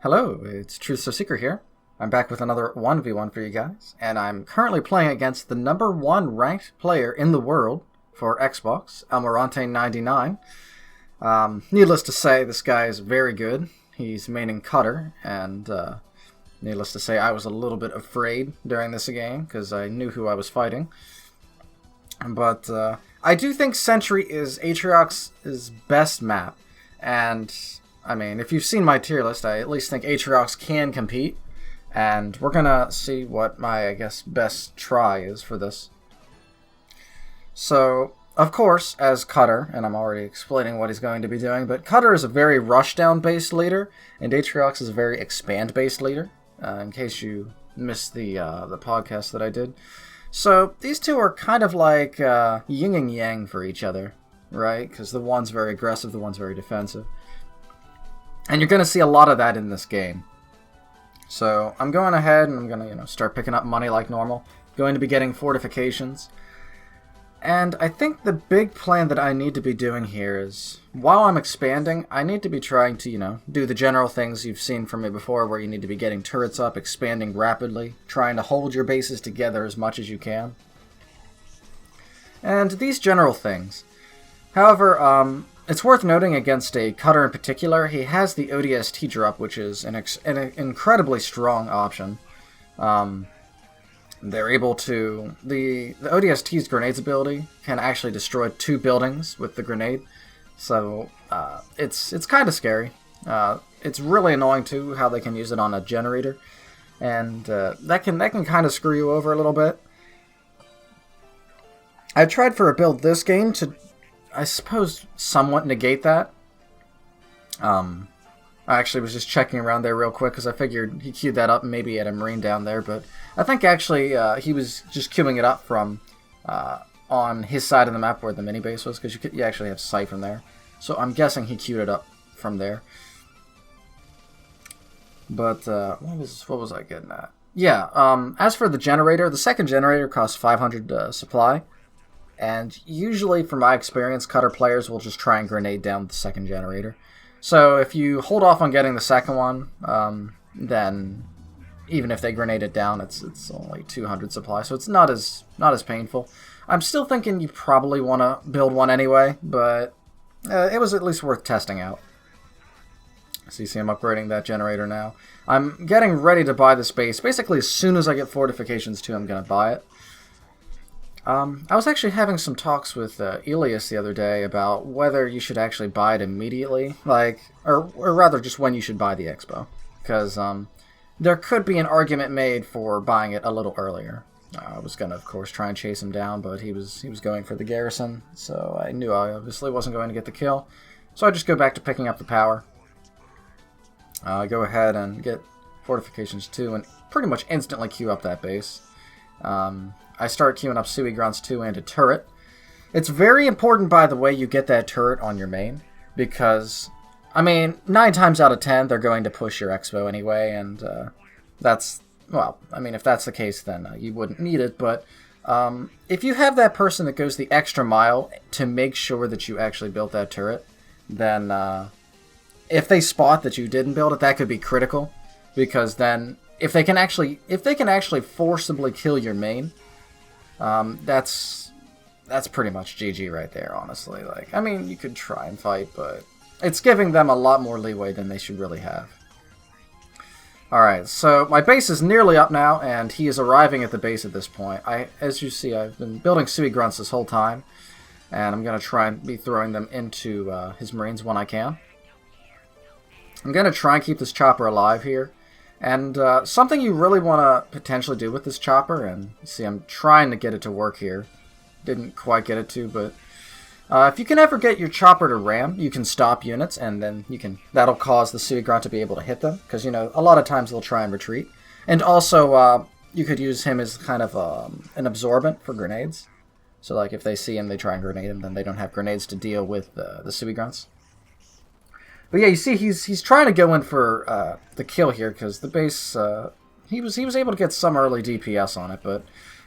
Hello, it's TruthSOSeeker here. I'm back with another 1v1 for you guys, and I'm currently playing against the number 1 ranked player in the world for Xbox, Almirante99. Needless to say, this guy is very good. He's maining Cutter, and needless to say, I was a little bit afraid during this game, because I knew who I was fighting. But I do think Sentry is Atriox's best map, and I mean, if you've seen my tier list, I at least think Atriox can compete, and we're gonna see what my, I guess, best try is for this. So, of course, as Cutter, and I'm already explaining what he's going to be doing, but Cutter is a very rushdown-based leader, and Atriox is a very expand-based leader, in case you missed the podcast that I did. So, these two are kind of like yin and yang for each other, right? Because the one's very aggressive, the one's very defensive. And you're going to see a lot of that in this game. So I'm going ahead and I'm going to, start picking up money like normal. Going to be getting fortifications. And I think the big plan that I need to be doing here is, while I'm expanding, I need to be trying to, do the general things you've seen from me before, where you need to be getting turrets up, expanding rapidly, trying to hold your bases together as much as you can. And these general things. However, it's worth noting against a Cutter in particular, he has the ODST drop, which is an incredibly strong option. They're able to... The ODST's grenades ability can actually destroy 2 buildings with the grenade, so it's kind of scary. It's really annoying, too, how they can use it on a generator, and that can kind of screw you over a little bit. I tried for a build this game to, I suppose, somewhat negate that. I actually was just checking around there real quick because I figured he queued that up and maybe he had a Marine down there, but I think actually he was just queuing it up from on his side of the map where the mini base was, because you actually have sight from there. So I'm guessing he queued it up from there. But what was I getting at? Yeah, as for the generator, the second generator costs 500 supply. And usually, from my experience, Cutter players will just try and grenade down the second generator. So if you hold off on getting the second one, then even if they grenade it down, it's only 200 supply, so it's not as painful. I'm still thinking you probably want to build one anyway, but it was at least worth testing out. So you see I'm upgrading that generator now. I'm getting ready to buy this base. Basically, as soon as I get fortifications 2, I'm going to buy it. I was actually having some talks with Elias the other day about whether you should actually buy it immediately, or rather just when you should buy the Expo, because there could be an argument made for buying it a little earlier. I was going to, of course, try and chase him down, but he was going for the garrison, so I knew I obviously wasn't going to get the kill, so I just go back to picking up the power. Go ahead and get fortifications 2 and pretty much instantly queue up that base. I start queuing up Suey Grunts 2 and a turret. It's very important, by the way, you get that turret on your main, because, I mean, 9 times out of 10, they're going to push your Expo anyway, and that's, well, I mean, if that's the case, then you wouldn't need it, but if you have that person that goes the extra mile to make sure that you actually built that turret, then if they spot that you didn't build it, that could be critical, because then if they can actually forcibly kill your main, that's pretty much GG right there, honestly. Like, I mean, you could try and fight, but it's giving them a lot more leeway than they should really have. Alright, so my base is nearly up now, and he is arriving at the base at this point. As you see, I've been building Suey Grunts this whole time, and I'm going to try and be throwing them into his Marines when I can. I'm going to try and keep this chopper alive here. And something you really want to potentially do with this chopper, and you see I'm trying to get it to work here. Didn't quite get it to, but if you can ever get your chopper to ram, you can stop units, and then that'll cause the Suey Grunt to be able to hit them, because, a lot of times they'll try and retreat. And also, you could use him as kind of an absorbent for grenades. So, like, if they see him, they try and grenade him, then they don't have grenades to deal with the Suey Grunts. But yeah, you see, he's trying to go in for the kill here, because the base, he was able to get some early DPS on it, but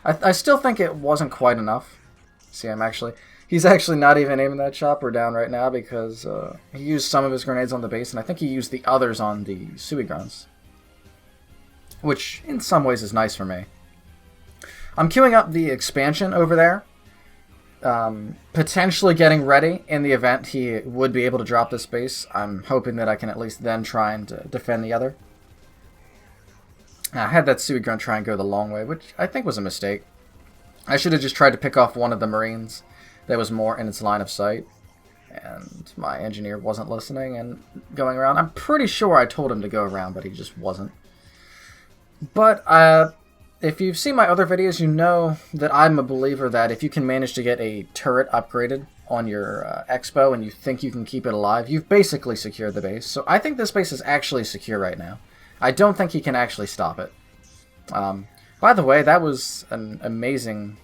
I still think it wasn't quite enough. See, He's actually not even aiming that chopper down right now because he used some of his grenades on the base, and I think he used the others on the Suigrunts. Which, in some ways, is nice for me. I'm queuing up the expansion over there. Potentially getting ready in the event he would be able to drop this base. I'm hoping that I can at least then try and defend the other. I had that Suigrunt try and go the long way, which I think was a mistake. I should have just tried to pick off one of the Marines that was more in its line of sight. And my engineer wasn't listening and going around. I'm pretty sure I told him to go around, but he just wasn't. But if you've seen my other videos, you know that I'm a believer that if you can manage to get a turret upgraded on your Expo and you think you can keep it alive, you've basically secured the base. So I think this base is actually secure right now. I don't think he can actually stop it. By the way, that was an amazing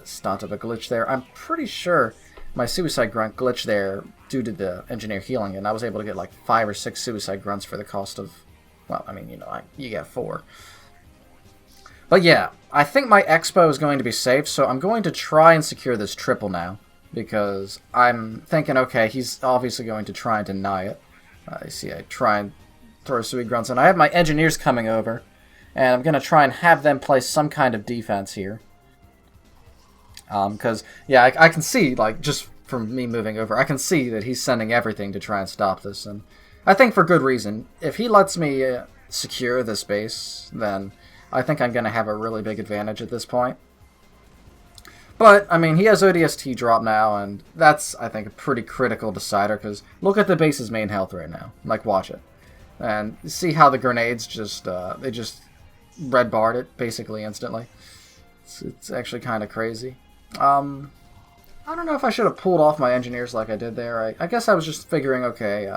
stunt of a glitch there. I'm pretty sure my Suicide Grunt glitched there due to the engineer healing, and I was able to get like 5 or 6 Suicide Grunts for the cost of, well, I mean, you know, you get 4. But yeah, I think my Expo is going to be safe, so I'm going to try and secure this triple now, because I'm thinking, okay, he's obviously going to try and deny it. I see I try and throw Suigrunts, and I have my engineers coming over, and I'm going to try and have them place some kind of defense here. Because, yeah, I can see, like, just from me moving over, I can see that he's sending everything to try and stop this, and I think for good reason. If he lets me secure this base, then I think I'm going to have a really big advantage at this point. But, I mean, he has ODST drop now, and that's, I think, a pretty critical decider, because look at the base's main health right now. Like, watch it. And see how the grenades just, they just red barred it, basically, instantly. It's actually kind of crazy. I don't know if I should have pulled off my engineers like I did there. I guess I was just figuring, okay,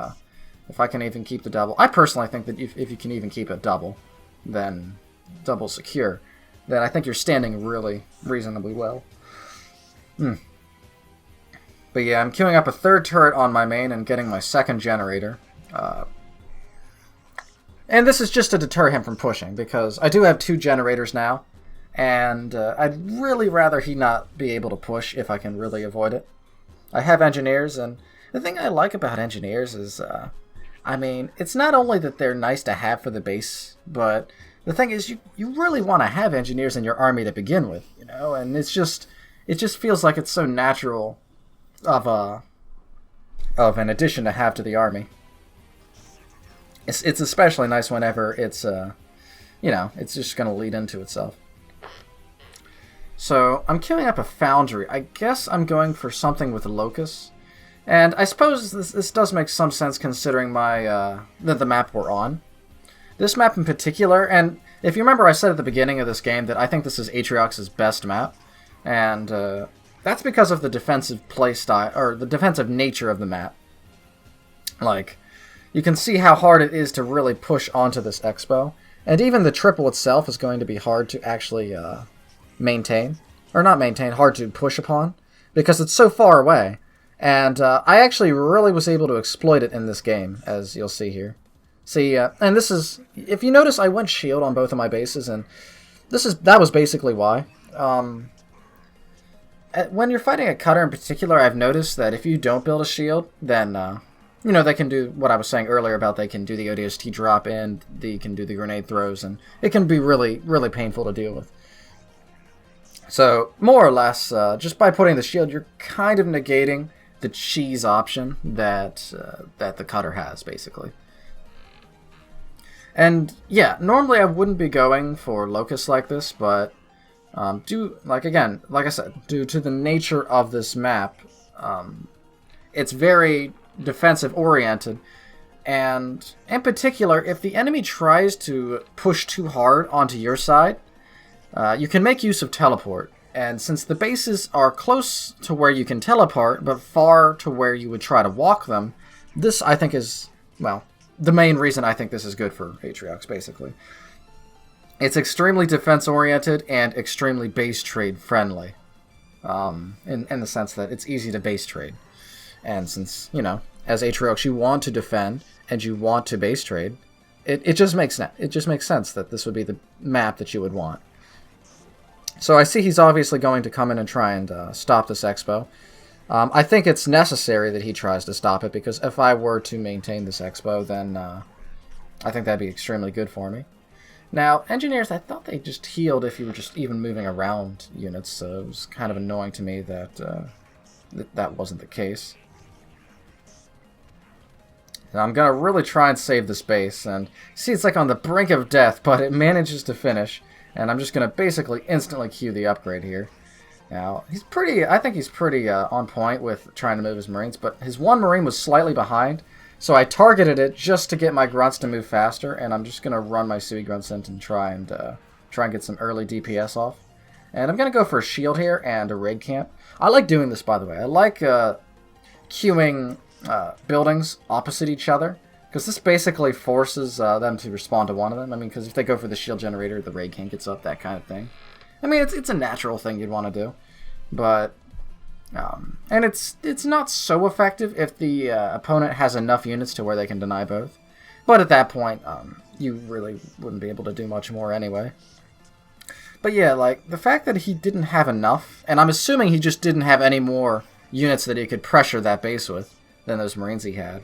if I can even keep the double. I personally think that if you can even keep a double, then double secure, then I think you're standing really reasonably well. But yeah, I'm queuing up a 3rd turret on my main and getting my 2nd generator. And this is just to deter him from pushing, because I do have 2 generators now, and I'd really rather he not be able to push if I can really avoid it. I have engineers, and the thing I like about engineers is, I mean, it's not only that they're nice to have for the base, but the thing is, you really want to have engineers in your army to begin with, you know, and it just feels like it's so natural of an addition to have to the army. It's especially nice whenever it's, you know, it's just going to lead into itself. So, I'm queuing up a Foundry. I guess I'm going for something with Locust. And I suppose this does make some sense considering my the map we're on. This map in particular, and if you remember I said at the beginning of this game that I think this is Atriox's best map. And that's because of the defensive playstyle, or the defensive nature of the map. Like, you can see how hard it is to really push onto this Expo. And even the triple itself is going to be hard to actually maintain. Or not maintain, hard to push upon. Because it's so far away. And I actually really was able to exploit it in this game, as you'll see here. See, and this is, if you notice, I went shield on both of my bases, and that was basically why. When you're fighting a cutter in particular, I've noticed that if you don't build a shield, then, you know, they can do what I was saying earlier about they can do the ODST drop in, they can do the grenade throws, and it can be really, really painful to deal with. So, more or less, just by putting the shield, you're kind of negating the cheese option that the cutter has, basically. And, yeah, normally I wouldn't be going for Locust like this, but like I said, due to the nature of this map, it's very defensive oriented, and in particular, if the enemy tries to push too hard onto your side, you can make use of teleport. And since the bases are close to where you can teleport, but far to where you would try to walk them, this I think is, well, the main reason I think this is good for Atriox, basically. It's extremely defense-oriented and extremely base trade friendly, in the sense that it's easy to base trade. And since, you know, as Atriox you want to defend and you want to base trade, it just makes sense that this would be the map that you would want. So I see he's obviously going to come in and try and stop this Expo. I think it's necessary that he tries to stop it, because if I were to maintain this expo, then I think that'd be extremely good for me. Now, engineers, I thought they just healed if you were just even moving around units, so it was kind of annoying to me that that wasn't the case. Now, I'm going to really try and save this base, and see, it's like on the brink of death, but it manages to finish, and I'm just going to basically instantly queue the upgrade here. Now, I think he's pretty on point with trying to move his Marines, but his one Marine was slightly behind, so I targeted it just to get my grunts to move faster, and I'm just going to run my Sui grunts in and try and get some early DPS off. And I'm going to go for a shield here and a raid camp. I like doing this, by the way. I like queuing buildings opposite each other, because this basically forces them to respond to one of them. I mean, because if they go for the shield generator, the raid camp gets up, that kind of thing. I mean, it's a natural thing you'd want to do, but and it's not so effective if the opponent has enough units to where they can deny both. But at that point, you really wouldn't be able to do much more anyway. But yeah, like, the fact that he didn't have enough, and I'm assuming he just didn't have any more units that he could pressure that base with than those Marines he had.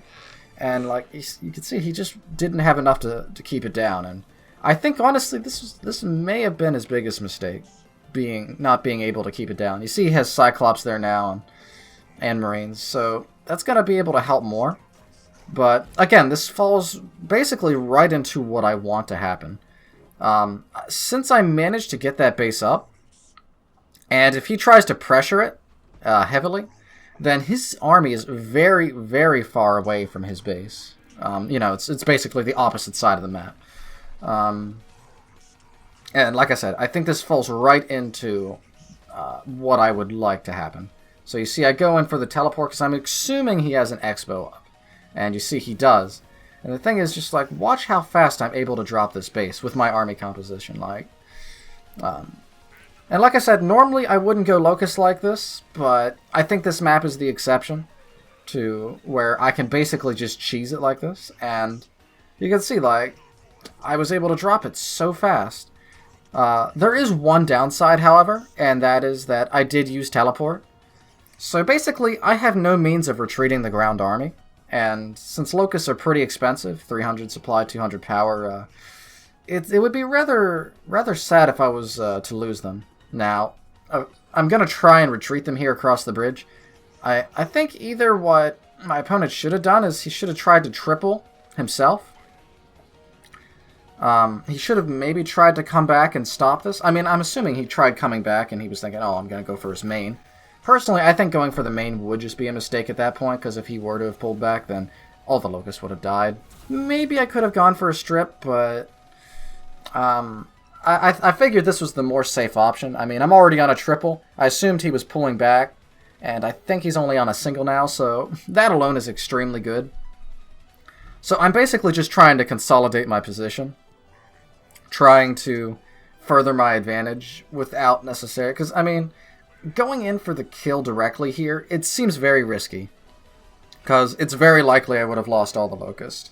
And, like, you can see he just didn't have enough to keep it down. And I think, honestly, this may have been his biggest mistake, not being able to keep it down. You see he has Cyclops there now and Marines, so that's going to be able to help more. But, again, this falls basically right into what I want to happen. Since I managed to get that base up, and if he tries to pressure it heavily, then his army is very, very far away from his base. You know, it's basically the opposite side of the map. And like I said, I think this falls right into what I would like to happen. So you see I go in for the teleport because I'm assuming he has an expo up. And you see he does. And the thing is, just like, watch how fast I'm able to drop this base with my army composition. Like, and like I said, normally I wouldn't go Locust like this, but I think this map is the exception to where I can basically just cheese it like this. And you can see, like, I was able to drop it so fast. There is one downside, however, and that is that I did use teleport. So basically, I have no means of retreating the ground army. And since Locusts are pretty expensive, 300 supply, 200 power, it would be rather sad if I was to lose them. Now, I'm going to try and retreat them here across the bridge. I think either what my opponent should have done is he should have tried to triple himself. He should have maybe tried to come back and stop this. I mean, I'm assuming he tried coming back and he was thinking, oh, I'm going to go for his main. Personally, I think going for the main would just be a mistake at that point, because if he were to have pulled back, then all the Locusts would have died. Maybe I could have gone for a strip, but I figured this was the more safe option. I mean, I'm already on a triple. I assumed he was pulling back, and I think he's only on a single now, so that alone is extremely good. So I'm basically just trying to consolidate my position, trying to further my advantage without necessary, because, I mean, going in for the kill directly here, it seems very risky, because it's very likely I would have lost all the Locust.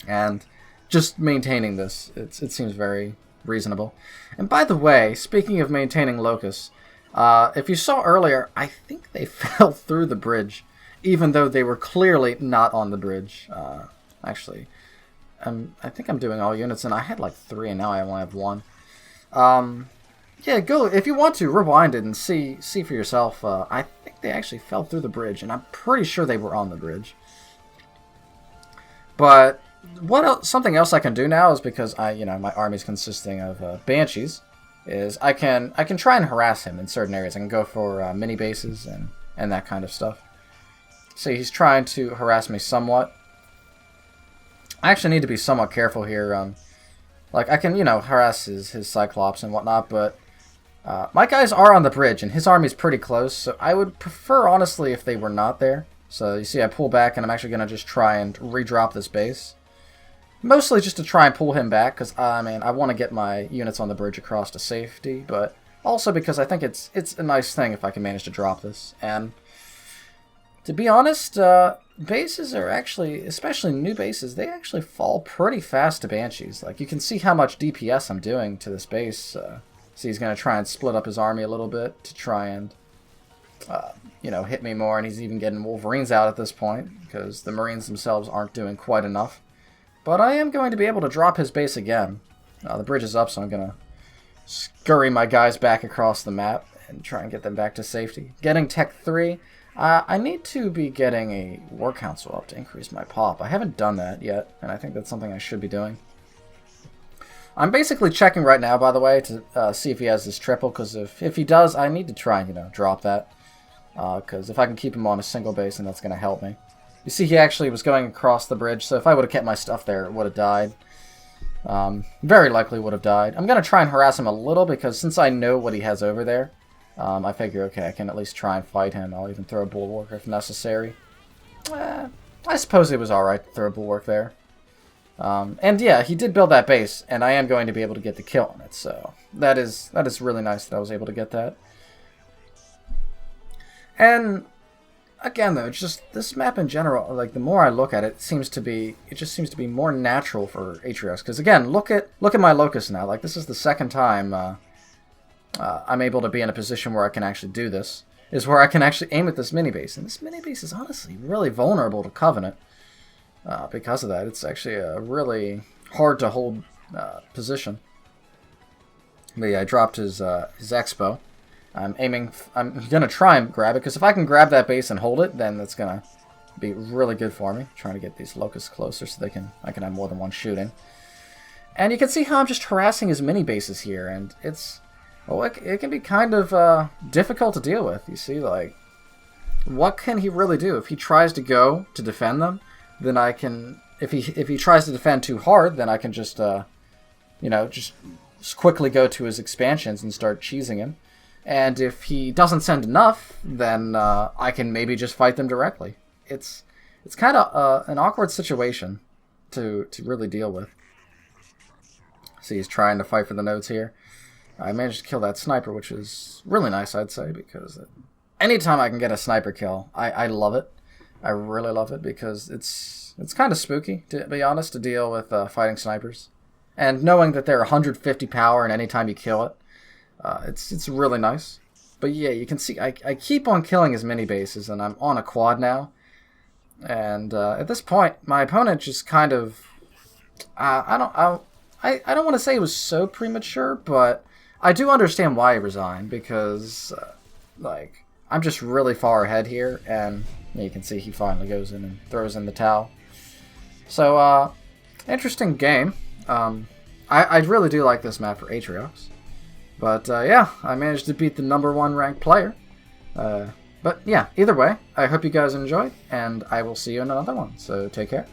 And just maintaining this, it seems very reasonable. And by the way, speaking of maintaining Locusts, if you saw earlier, I think they fell through the bridge, even though they were clearly not on the bridge. Actually, I think I'm doing all units, and I had like 3, and now I only have 1. Yeah, go if you want to rewind it and see for yourself. I think they actually fell through the bridge, and I'm pretty sure they were on the bridge. But something else I can do now is, because my army's consisting of banshees, is I can try and harass him in certain areas. I can go for mini bases and that kind of stuff. See, he's trying to harass me somewhat. I actually need to be somewhat careful here. Like, I can harass his Cyclops and whatnot, but my guys are on the bridge, and his army's pretty close, so I would prefer, honestly, if they were not there. So, you see, I pull back, and I'm actually going to just try and redrop this base. Mostly just to try and pull him back, because, I mean, I want to get my units on the bridge across to safety, but also because I think it's a nice thing if I can manage to drop this. And, to be honest, bases are actually, especially new bases, they actually fall pretty fast to Banshees. Like, you can see how much DPS I'm doing to this base. So he's going to try and split up his army a little bit to try and hit me more, and he's even getting Wolverines out at this point, because the Marines themselves aren't doing quite enough. But I am going to be able to drop his base again. The bridge is up, so I'm going to scurry my guys back across the map and try and get them back to safety. Getting Tech 3. I need to be getting a War Council up to increase my pop. I haven't done that yet, and I think that's something I should be doing. I'm basically checking right now, by the way, to see if he has this triple, because if he does, I need to try and, drop that. Because if I can keep him on a single base, then that's going to help me. You see, he actually was going across the bridge, so if I would have kept my stuff there, it would have died. Very likely would have died. I'm going to try and harass him a little, because since I know what he has over there, I figure, okay, I can at least try and fight him. I'll even throw a bulwark if necessary. I suppose it was alright to throw a bulwark there. And yeah, he did build that base, and I am going to be able to get the kill on it, so that is really nice that I was able to get that. And again, though, just this map in general, like the more I look at it, it just seems to be more natural for Atriox. Because again, look at my Locust now. Like this is the second time I'm able to be in a position where I can actually do this. Is where I can actually aim at this mini base, and this mini base is honestly really vulnerable to Covenant. Because of that, it's actually a really hard to hold position. But yeah, I dropped his Expo. I'm gonna try and grab it, because if I can grab that base and hold it, then that's gonna be really good for me. Trying to get these Locusts closer so I can have more than one shooting. And you can see how I'm just harassing his mini bases here, and it can be kind of difficult to deal with. You see, like, what can he really do if he tries to go to defend them? Then I can, if he tries to defend too hard, then I can just just quickly go to his expansions and start cheesing him. And if he doesn't send enough, then I can maybe just fight them directly. It's kind of an awkward situation to really deal with. See, he's trying to fight for the nodes here. I managed to kill that sniper, which is really nice, I'd say, because anytime I can get a sniper kill, I love it. I really love it, because it's kind of spooky, to be honest, to deal with fighting snipers. And knowing that they're 150 power and anytime you kill it, it's really nice. But yeah, you can see I keep on killing his mini bases, and I'm on a quad now. And at this point, my opponent just kind of I don't want to say it was so premature, but I do understand why he resigned, because like I'm just really far ahead here, and you can see he finally goes in and throws in the towel. So interesting game. I really do like this map for Atriox. But yeah, I managed to beat the #1 ranked player. But yeah, either way, I hope you guys enjoyed, and I will see you in another one. So take care.